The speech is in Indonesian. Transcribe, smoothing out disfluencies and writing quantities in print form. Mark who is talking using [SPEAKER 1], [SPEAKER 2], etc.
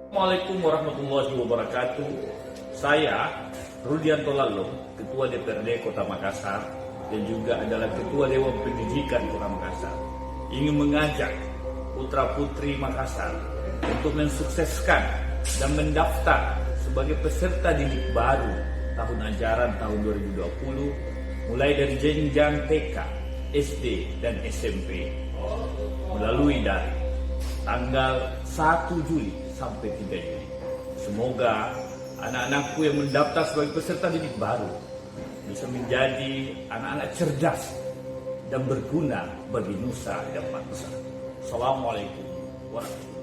[SPEAKER 1] Assalamualaikum warahmatullahi wabarakatuh. Saya Rudianto Lalong, Ketua DPRD Kota Makassar dan juga adalah Ketua Dewan Pendidikan Kota Makassar, ingin mengajak putra-putri Makassar untuk mensukseskan dan mendaftar sebagai peserta didik baru tahun ajaran tahun 2020 mulai dari jenjang TK, SD, dan SMP melalui daring tanggal 1 Juli sampai 3 Juli. Semoga anak-anakku yang mendaftar sebagai peserta didik baru bisa menjadi anak-anak cerdas dan berguna bagi nusa dan bangsa. Assalamualaikum warahmatullahi wabarakatuh.